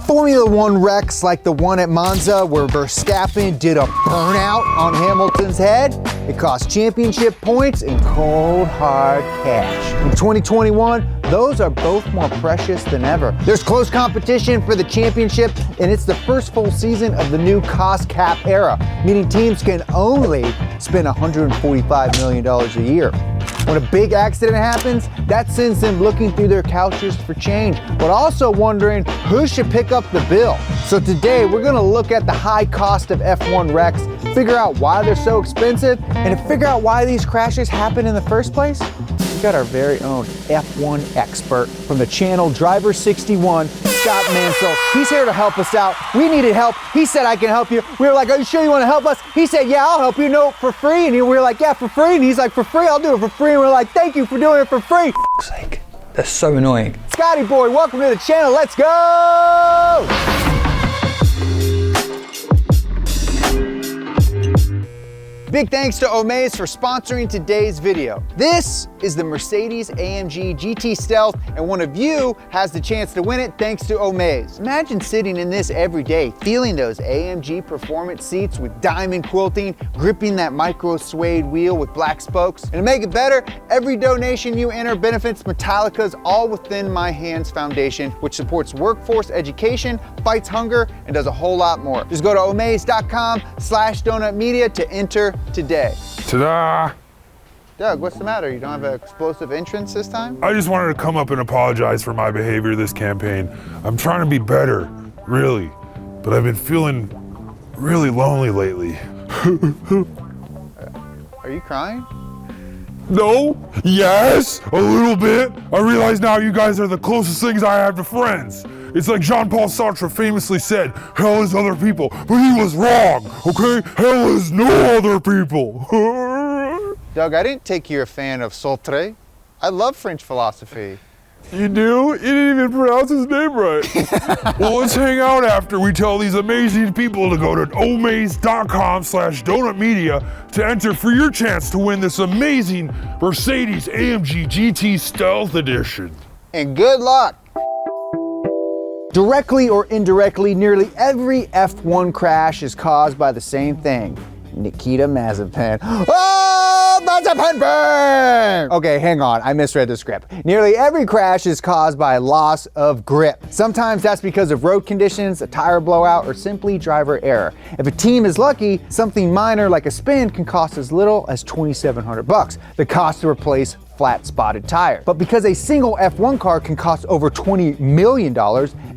Formula One wrecks like the one at Monza where Verstappen did a burnout on Hamilton's head, it cost championship points and cold hard cash. In 2021, those are both more precious than ever. There's close competition for the championship, and it's the first full season of the new cost cap era, meaning teams can only spend $145 million a year. When a big accident happens, that sends them looking through their couches for change, but also wondering who should pick up the bill. So today we're gonna look at the high cost of F1 wrecks, figure out why they're so expensive, and to figure out why these crashes happen in the first place, we got our very own F1 expert from the channel Driver 61, Scott Mansell. He's here to help us out. We needed help. He said, I can help you. We were like, are you sure you want to help us? He said, yeah, I'll help you. No, for free. And we were like, yeah, for free. And he's like, for free, I'll do it for free. And we're like, thank you for doing it for free. For sake, they're so annoying. Scotty boy, welcome to the channel. Let's go. Big thanks to Omaze for sponsoring today's video. This is the Mercedes-AMG GT Stealth, and one of you has the chance to win it thanks to Omaze. Imagine sitting in this every day, feeling those AMG performance seats with diamond quilting, gripping that micro suede wheel with black spokes. And to make it better, every donation you enter benefits Metallica's All Within My Hands Foundation, which supports workforce education, fights hunger, and does a whole lot more. Just go to omaze.com/donutmedia to enter today. Ta-da! Doug, what's the matter? You don't have an explosive entrance this time? I just wanted to come up and apologize for my behavior this campaign. I'm trying to be better, really, but I've been feeling really lonely lately. Are you crying? No, yes, a little bit. I realize now you guys are the closest things I have to friends. It's like Jean-Paul Sartre famously said, hell is other people, but he was wrong, okay? Hell is no other people. Doug, I didn't take you're a fan of Sartre. I love French philosophy. You do? You didn't even pronounce his name right. Well, let's hang out after we tell these amazing people to go to omaze.com/donutmedia to enter for your chance to win this amazing Mercedes-AMG GT Stealth Edition. And good luck. Directly or indirectly, nearly every F1 crash is caused by the same thing. Nikita Mazepin. Oh, Mazepin burn! Okay, hang on, I misread the script. Nearly every crash is caused by loss of grip. Sometimes that's because of road conditions, a tire blowout, or simply driver error. If a team is lucky, something minor like a spin can cost as little as $2,700. The cost to replace flat spotted tire. But because a single F1 car can cost over $20 million,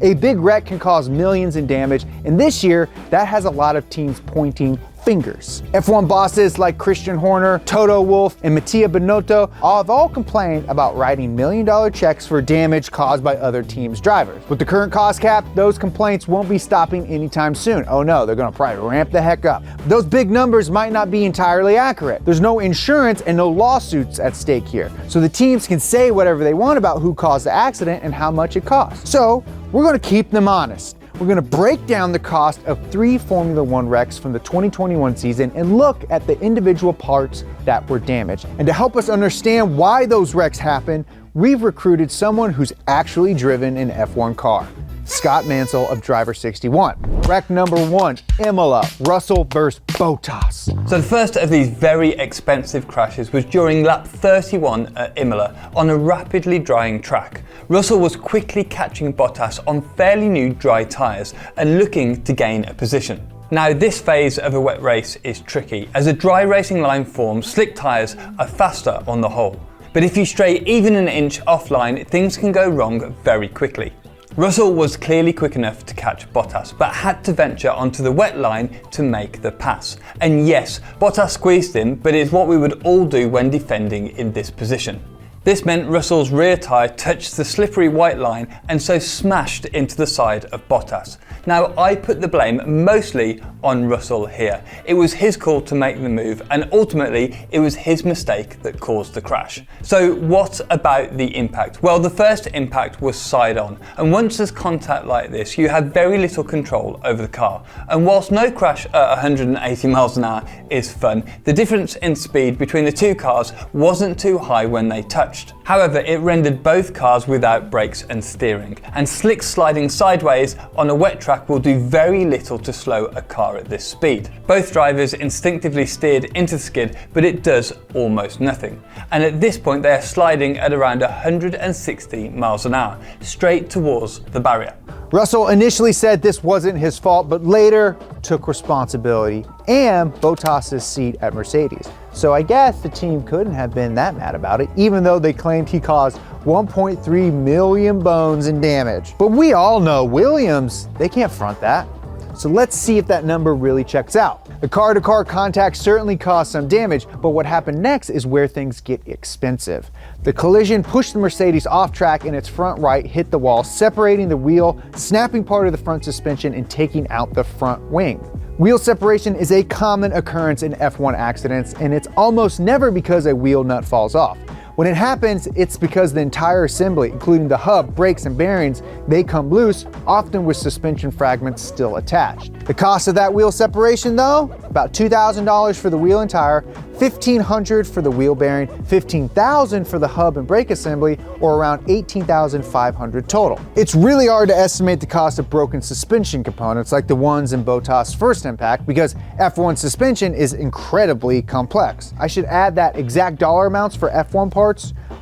a big wreck can cause millions in damage, and this year, that has a lot of teams pointing fingers. F1 bosses like Christian Horner, Toto Wolff, and Mattia Binotto have all complained about writing million-dollar checks for damage caused by other teams' drivers. With the current cost cap, those complaints won't be stopping anytime soon. Oh no, they're gonna probably ramp the heck up. Those big numbers might not be entirely accurate. There's no insurance and no lawsuits at stake here. So the teams can say whatever they want about who caused the accident and how much it costs. So we're gonna keep them honest. We're gonna break down the cost of 3 Formula One wrecks from the 2021 season and look at the individual parts that were damaged. And to help us understand why those wrecks happen, we've recruited someone who's actually driven an F1 car. Scott Mansell of Driver 61. Wreck number 1, Imola, Russell versus Bottas. So the first of these very expensive crashes was during lap 31 at Imola on a rapidly drying track. Russell was quickly catching Bottas on fairly new dry tyres and looking to gain a position. Now this phase of a wet race is tricky. As a dry racing line forms, slick tyres are faster on the whole. But if you stray even an inch offline, things can go wrong very quickly. Russell was clearly quick enough to catch Bottas, but had to venture onto the wet line to make the pass. And yes, Bottas squeezed him, but it's what we would all do when defending in this position. This meant Russell's rear tyre touched the slippery white line and so smashed into the side of Bottas. Now, I put the blame mostly on Russell here. It was his call to make the move, and ultimately it was his mistake that caused the crash. So what about the impact? Well, the first impact was side on, and once there's contact like this, you have very little control over the car. And whilst no crash at 180 miles an hour is fun, the difference in speed between the two cars wasn't too high when they touched. untouched. However, it rendered both cars without brakes and steering, and slick sliding sideways on a wet track will do very little to slow a car at this speed. Both drivers instinctively steered into the skid, but it does almost nothing. And at this point they are sliding at around 160 miles an hour, straight towards the barrier. Russell initially said this wasn't his fault, but later took responsibility and Bottas's seat at Mercedes. So I guess the team couldn't have been that mad about it, even though they claimed he caused 1.3 million bones in damage. But we all know Williams, they can't front that. So let's see if that number really checks out. The car-to-car contact certainly caused some damage, but what happened next is where things get expensive. The collision pushed the Mercedes off track and its front right hit the wall, separating the wheel, snapping part of the front suspension and taking out the front wing. Wheel separation is a common occurrence in F1 accidents, and it's almost never because a wheel nut falls off. When it happens, it's because the entire assembly, including the hub, brakes, and bearings, they come loose, often with suspension fragments still attached. The cost of that wheel separation though, about $2,000 for the wheel and tire, $1,500 for the wheel bearing, $15,000 for the hub and brake assembly, or around $18,500 total. It's really hard to estimate the cost of broken suspension components like the ones in Bottas' first impact because F1 suspension is incredibly complex. I should add that exact dollar amounts for F1 parts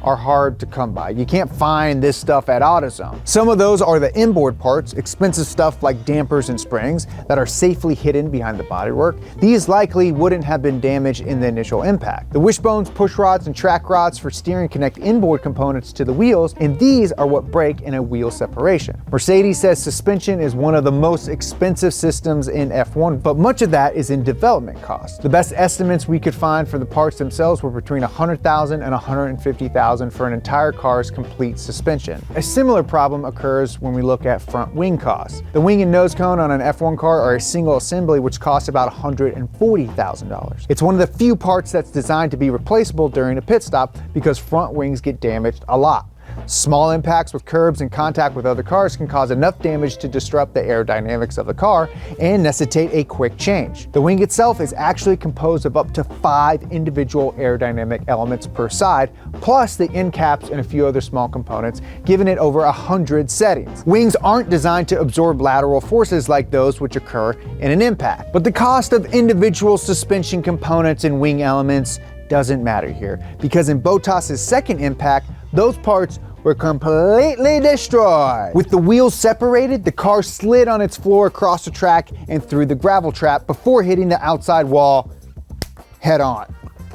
are hard to come by. You can't find this stuff at AutoZone. Some of those are the inboard parts, expensive stuff like dampers and springs that are safely hidden behind the bodywork. These likely wouldn't have been damaged in the initial impact. The wishbones, push rods, and track rods for steering connect inboard components to the wheels, and these are what break in a wheel separation. Mercedes says suspension is one of the most expensive systems in F1, but much of that is in development costs. The best estimates we could find for the parts themselves were between $100,000 and $150,000 for an entire car's complete suspension. A similar problem occurs when we look at front wing costs. The wing and nose cone on an F1 car are a single assembly which costs about $140,000. It's one of the few parts that's designed to be replaceable during a pit stop because front wings get damaged a lot. Small impacts with curbs and contact with other cars can cause enough damage to disrupt the aerodynamics of the car and necessitate a quick change. The wing itself is actually composed of up to 5 individual aerodynamic elements per side, plus the end caps and a few other small components, giving it over 100 settings. Wings aren't designed to absorb lateral forces like those which occur in an impact. But the cost of individual suspension components and wing elements doesn't matter here, because in Bottas' second impact, those parts were completely destroyed. With the wheels separated, the car slid on its floor across the track and through the gravel trap before hitting the outside wall head on.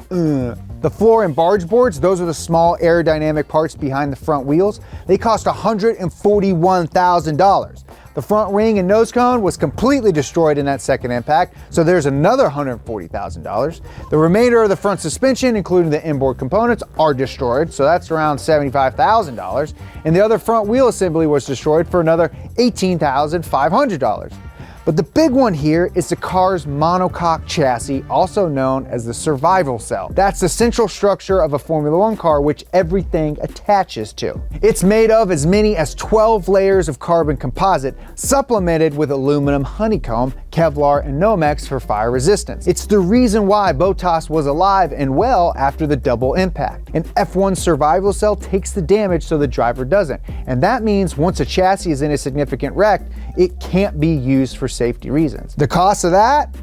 The floor and barge boards, those are the small aerodynamic parts behind the front wheels, they cost $141,000. The front wing and nose cone was completely destroyed in that second impact, so there's another $140,000. The remainder of the front suspension, including the inboard components, are destroyed, so that's around $75,000. And the other front wheel assembly was destroyed for another $18,500. But the big one here is the car's monocoque chassis, also known as the survival cell. That's the central structure of a Formula One car which everything attaches to. It's made of as many as 12 layers of carbon composite, supplemented with aluminum honeycomb, Kevlar, and Nomex for fire resistance. It's the reason why Bottas was alive and well after the double impact. An F1 survival cell takes the damage so the driver doesn't. And that means once a chassis is in a significant wreck, it can't be used for safety reasons. The cost of that?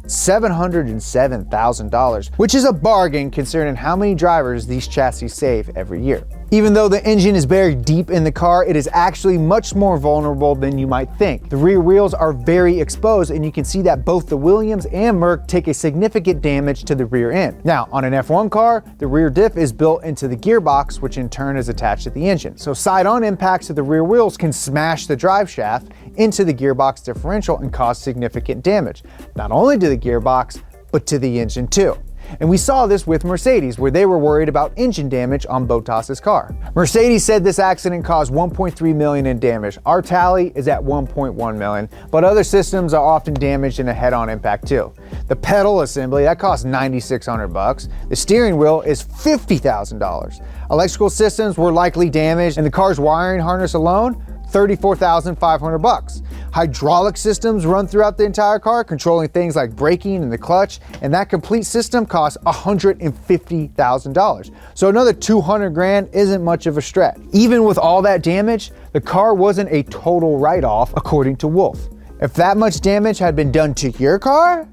$707,000, which is a bargain considering how many drivers these chassis save every year. Even though the engine is buried deep in the car, it is actually much more vulnerable than you might think. The rear wheels are very exposed, and you can see that both the Williams and Merc take a significant damage to the rear end. Now, on an F1 car, the rear diff is built into the gearbox, which in turn is attached to the engine. So side-on impacts of the rear wheels can smash the drive shaft into the gearbox differential and cause significant damage, not only to the gearbox, but to the engine too. And we saw this with Mercedes, where they were worried about engine damage on Bottas' car. Mercedes said this accident caused $1.3 million in damage. Our tally is at $1.1 million, but other systems are often damaged in a head-on impact too. The pedal assembly, that costs $9,600. The steering wheel is $50,000. Electrical systems were likely damaged, and the car's wiring harness alone, $34,500. Hydraulic systems run throughout the entire car, controlling things like braking and the clutch, and that complete system costs $150,000. So another 200 grand isn't much of a stretch. Even with all that damage, the car wasn't a total write-off, according to Wolf. If that much damage had been done to your car,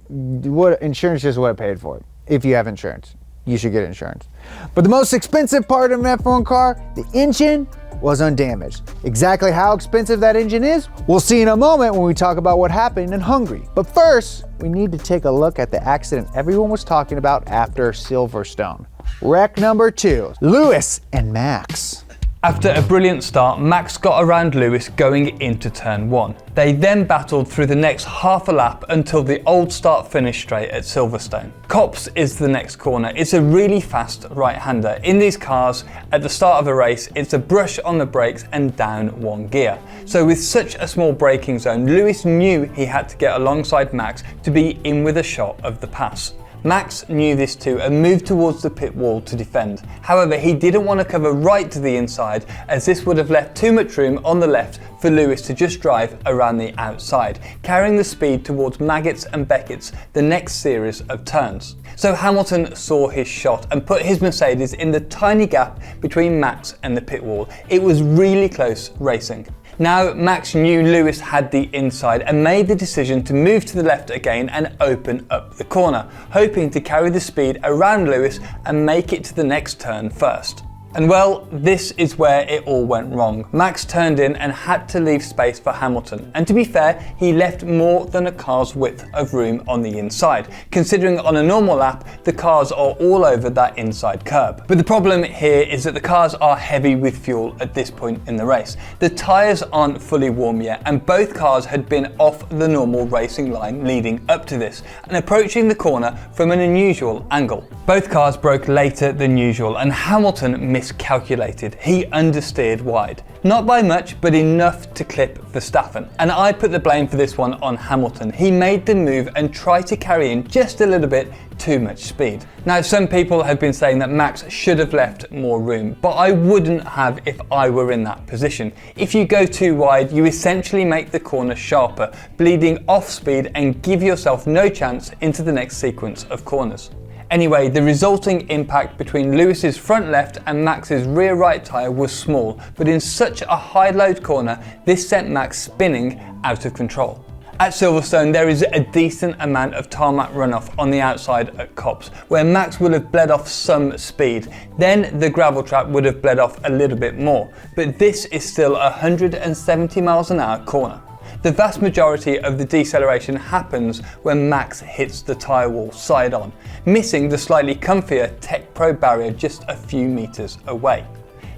what insurance just would have paid for it. If you have insurance, you should get insurance. But the most expensive part of an F1 car, the engine, was undamaged. Exactly how expensive that engine is, we'll see in a moment when we talk about what happened in Hungary. But first, we need to take a look at the accident everyone was talking about after Silverstone. Wreck number 2, Lewis and Max. After a brilliant start, Max got around Lewis going into turn 1. They then battled through the next half a lap until the old start-finish straight at Silverstone. Copse is the next corner. It's a really fast right-hander. In these cars, at the start of a race, it's a brush on the brakes and down 1 gear. So with such a small braking zone, Lewis knew he had to get alongside Max to be in with a shot of the pass. Max knew this too and moved towards the pit wall to defend. However, he didn't want to cover right to the inside, as this would have left too much room on the left for Lewis to just drive around the outside, carrying the speed towards Maggots and Beckett's the next series of turns. So Hamilton saw his shot and put his Mercedes in the tiny gap between Max and the pit wall. It was really close racing. Now Max knew Lewis had the inside and made the decision to move to the left again and open up the corner, hoping to carry the speed around Lewis and make it to the next turn first. And well, this is where it all went wrong. Max turned in and had to leave space for Hamilton. And to be fair, he left more than a car's width of room on the inside, considering on a normal lap, the cars are all over that inside curb. But the problem here is that the cars are heavy with fuel at this point in the race. The tyres aren't fully warm yet, and both cars had been off the normal racing line leading up to this, and approaching the corner from an unusual angle. Both cars broke later than usual, and Hamilton miscalculated. He understeered wide. Not by much, but enough to clip Verstappen. And I put the blame for this one on Hamilton. He made the move and tried to carry in just a little bit too much speed. Now, some people have been saying that Max should have left more room, but I wouldn't have if I were in that position. If you go too wide, you essentially make the corner sharper, bleeding off speed and give yourself no chance into the next sequence of corners. Anyway, the resulting impact between Lewis's front left and Max's rear right tyre was small, but in such a high load corner, this sent Max spinning out of control. At Silverstone, there is a decent amount of tarmac runoff on the outside at Copse, where Max would have bled off some speed. Then the gravel trap would have bled off a little bit more, but this is still a 170 miles an hour corner. The vast majority of the deceleration happens when Max hits the tyre wall side on, missing the slightly comfier Tech Pro barrier just a few meters away.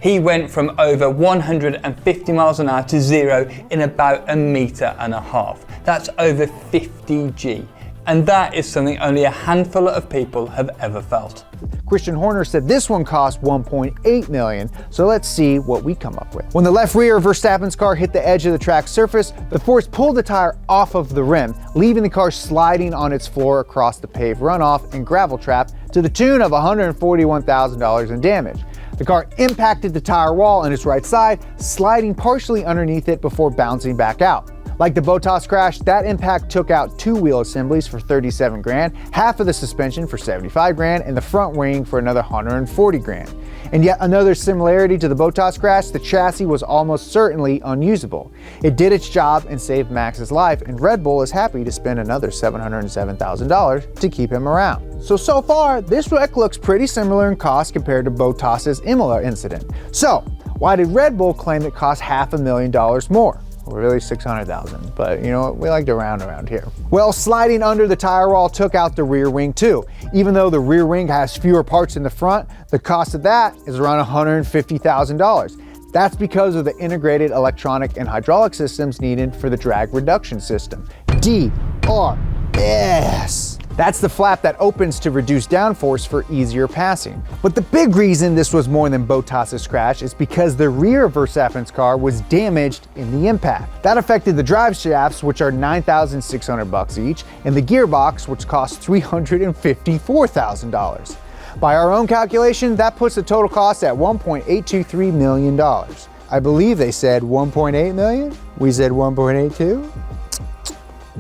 He went from over 150 miles an hour to 0 in about 1.5 meters. That's over 50 G. And that is something only a handful of people have ever felt. Christian Horner said this one cost $1.8 million, so let's see what we come up with. When the left rear of Verstappen's car hit the edge of the track surface, the force pulled the tire off of the rim, leaving the car sliding on its floor across the paved runoff and gravel trap to the tune of $141,000 in damage. The car impacted the tire wall on its right side, sliding partially underneath it before bouncing back out. Like the Bottas crash, that impact took out 2 wheel assemblies for 37 grand, half of the suspension for 75 grand, and the front wing for another 140 grand. And yet another similarity to the Bottas crash, the chassis was almost certainly unusable. It did its job and saved Max's life, and Red Bull is happy to spend another $707,000 to keep him around. So far, this wreck looks pretty similar in cost compared to Bottas's Imola incident. So, why did Red Bull claim it cost $500,000 more? Well, really 600,000, but you know what, we like to round around here. Well, sliding under the tire wall took out the rear wing too. Even though the rear wing has fewer parts than the front, the cost of that is around $150,000. That's because of the integrated electronic and hydraulic systems needed for the drag reduction system, DRS. That's the flap that opens to reduce downforce for easier passing. But the big reason this was more than Bottas's crash is because the rear of Verstappen's car was damaged in the impact. That affected the drive shafts, which are $9,600 each, and the gearbox, which costs $354,000. By our own calculation, that puts the total cost at $1.823 million. I believe they said 1.8 million. We said 1.82.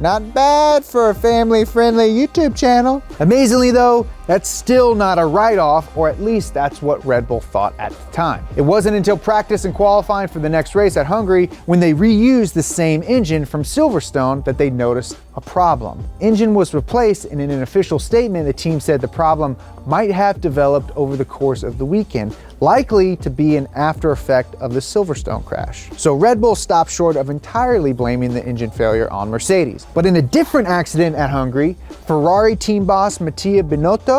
Not bad for a family-friendly YouTube channel. Amazingly though, that's still not a write-off, or at least that's what Red Bull thought at the time. It wasn't until practice and qualifying for the next race at Hungary, when they reused the same engine from Silverstone, that they noticed a problem. Engine was replaced, and in an official statement, the team said the problem might have developed over the course of the weekend, likely to be an after effect of the Silverstone crash. So Red Bull stopped short of entirely blaming the engine failure on Mercedes. But in a different accident at Hungary, Ferrari team boss Mattia Binotto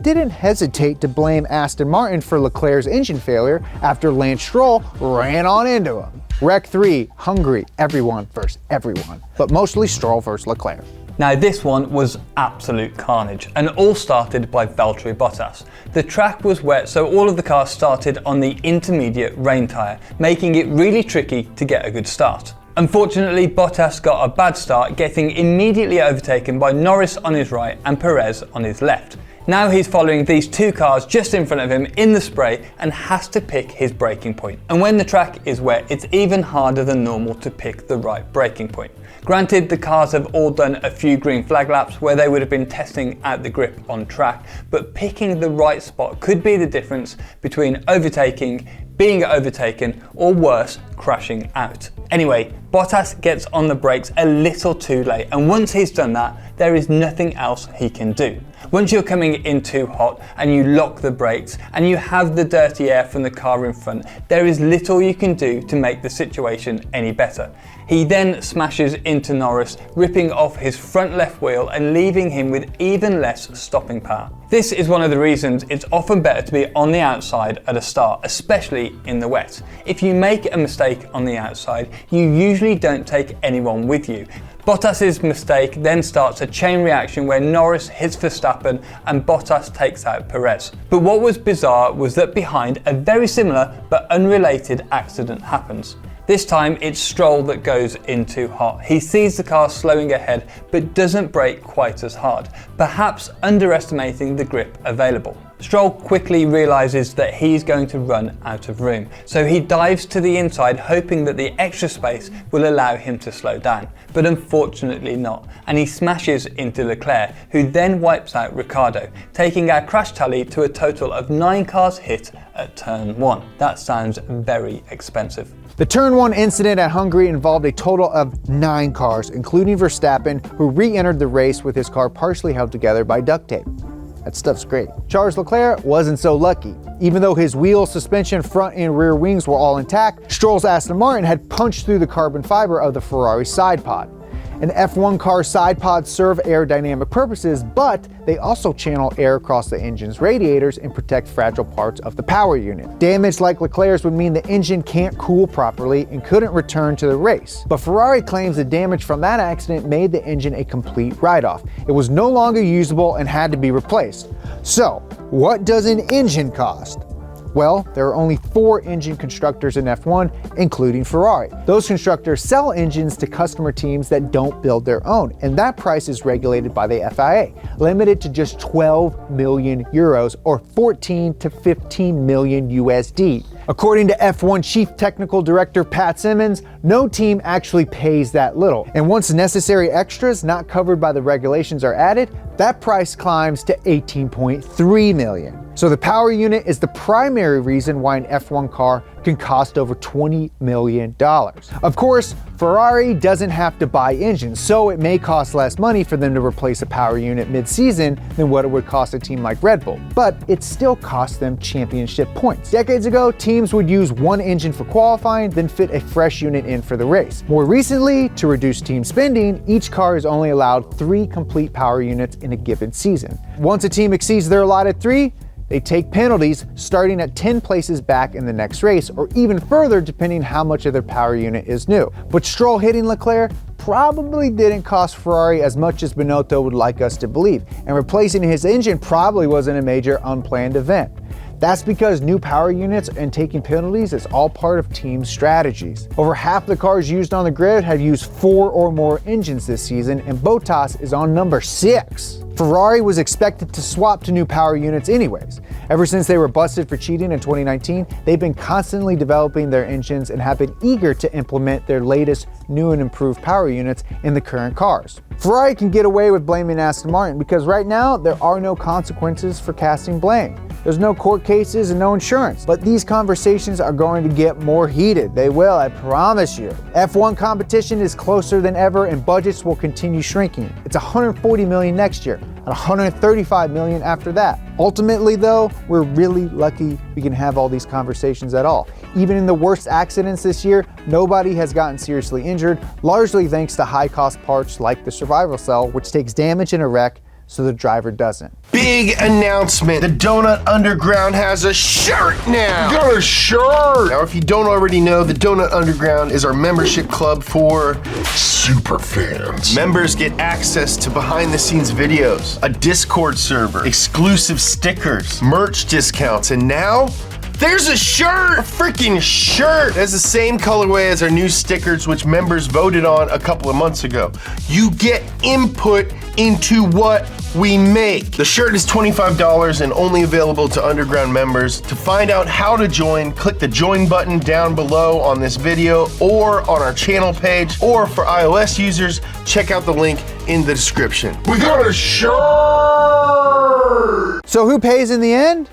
didn't hesitate to blame Aston Martin for Leclerc's engine failure after Lance Stroll ran on into him. Wreck 3, Hungary, everyone versus everyone, but mostly Stroll versus Leclerc. Now this one was absolute carnage, and all started by Valtteri Bottas. The track was wet, so all of the cars started on the intermediate rain tyre, making it really tricky to get a good start. Unfortunately, Bottas got a bad start, getting immediately overtaken by Norris on his right and Perez on his left. Now he's following these two cars just in front of him in the spray and has to pick his braking point. And when the track is wet, it's even harder than normal to pick the right braking point. Granted, the cars have all done a few green flag laps where they would have been testing out the grip on track, but picking the right spot could be the difference between overtaking, being overtaken, or worse, crashing out. Anyway, Bottas gets on the brakes a little too late, and once he's done that, there is nothing else he can do. Once you're coming in too hot and you lock the brakes and you have the dirty air from the car in front, there is little you can do to make the situation any better. He then smashes into Norris, ripping off his front left wheel and leaving him with even less stopping power. This is one of the reasons it's often better to be on the outside at a start, especially in the wet. If you make a mistake on the outside, you usually don't take anyone with you. Bottas's mistake then starts a chain reaction where Norris hits Verstappen and Bottas takes out Perez. But what was bizarre was that behind, a very similar but unrelated accident happens. This time it's Stroll that goes in too hot. He sees the car slowing ahead but doesn't brake quite as hard, perhaps underestimating the grip available. Stroll quickly realises that he's going to run out of room, so he dives to the inside hoping that the extra space will allow him to slow down, but unfortunately not, and he smashes into Leclerc, who then wipes out Ricciardo, taking our crash tally to a total of 9 cars hit at turn 1. That sounds very expensive. The turn 1 incident at Hungary involved a total of 9 cars, including Verstappen, who re-entered the race with his car partially held together by duct tape. That stuff's great. Charles Leclerc wasn't so lucky. Even though his wheel, suspension, front and rear wings were all intact, Stroll's Aston Martin had punched through the carbon fiber of the Ferrari side pod. An F1 car side pods serve aerodynamic purposes, but they also channel air across the engine's radiators and protect fragile parts of the power unit. Damage like Leclerc's would mean the engine can't cool properly and couldn't return to the race. But Ferrari claims the damage from that accident made the engine a complete write-off. It was no longer usable and had to be replaced. So, what does an engine cost? Well, there are only 4 engine constructors in F1, including Ferrari. Those constructors sell engines to customer teams that don't build their own, and that price is regulated by the FIA, limited to just 12 million euros or 14 to 15 million USD. According to F1 Chief Technical Director Pat Simmons, no team actually pays that little. And once necessary extras not covered by the regulations are added, that price climbs to 18.3 million. So the power unit is the primary reason why an F1 car can cost over $20 million. Of course, Ferrari doesn't have to buy engines, so it may cost less money for them to replace a power unit mid-season than what it would cost a team like Red Bull, but it still costs them championship points. Decades ago, teams would use one engine for qualifying, then fit a fresh unit in for the race. More recently, to reduce team spending, each car is only allowed 3 complete power units in a given season. Once a team exceeds their allotted 3, they take penalties starting at 10 places back in the next race, or even further depending how much of their power unit is new. But Stroll hitting Leclerc probably didn't cost Ferrari as much as Binotto would like us to believe, and replacing his engine probably wasn't a major unplanned event. That's because new power units and taking penalties is all part of team strategies. Over half the cars used on the grid have used 4 or more engines this season, and Bottas is on number 6. Ferrari was expected to swap to new power units anyways. Ever since they were busted for cheating in 2019, they've been constantly developing their engines and have been eager to implement their latest new and improved power units in the current cars. Ferrari can get away with blaming Aston Martin because right now there are no consequences for casting blame. There's no court cases and no insurance, but these conversations are going to get more heated. They will, I promise you. F1 competition is closer than ever and budgets will continue shrinking. It's $140 million next year and $135 million after that. Ultimately though, we're really lucky we can have all these conversations at all. Even in the worst accidents this year, nobody has gotten seriously injured, largely thanks to high-cost parts like the survival cell, which takes damage in a wreck so the driver doesn't. Big announcement. The Donut Underground has a shirt now. You got a shirt! Now, if you don't already know, the Donut Underground is our membership club for Super fans. members. Get access to behind-the-scenes videos, a Discord server, exclusive stickers, merch discounts, and now there's a shirt! A freaking shirt! It has the same colorway as our new stickers, which members voted on a couple of months ago. You get input into what we make. The shirt is $25 and only available to Underground members. To find out how to join, click the join button down below on this video or on our channel page, or for iOS users, check out the link in the description. We got a shirt! So who pays in the end?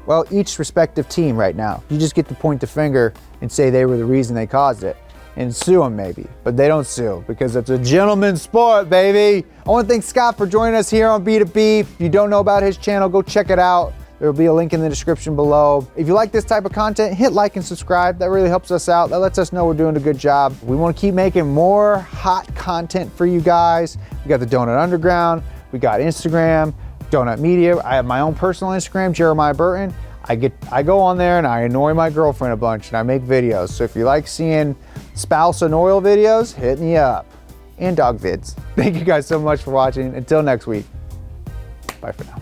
Well, each respective team right now. You just get to point the finger and say they were the reason they caused it. And sue them maybe, but they don't sue because it's a gentleman's sport, baby. I want to thank Scott for joining us here on B2B. If you don't know about his channel, go check it out. There will be a link in the description below. If you like this type of content, hit like and subscribe. That really helps us out. That lets us know we're doing a good job. We want to keep making more hot content for you guys. We got the Donut Underground. We got Instagram, Donut Media. I have my own personal Instagram, Jeremiah Burton. I go on there and I annoy my girlfriend a bunch and I make videos. So if you like seeing spouse and oil videos, hit me up. And dog vids. Thank you guys so much for watching. Until next week, bye for now.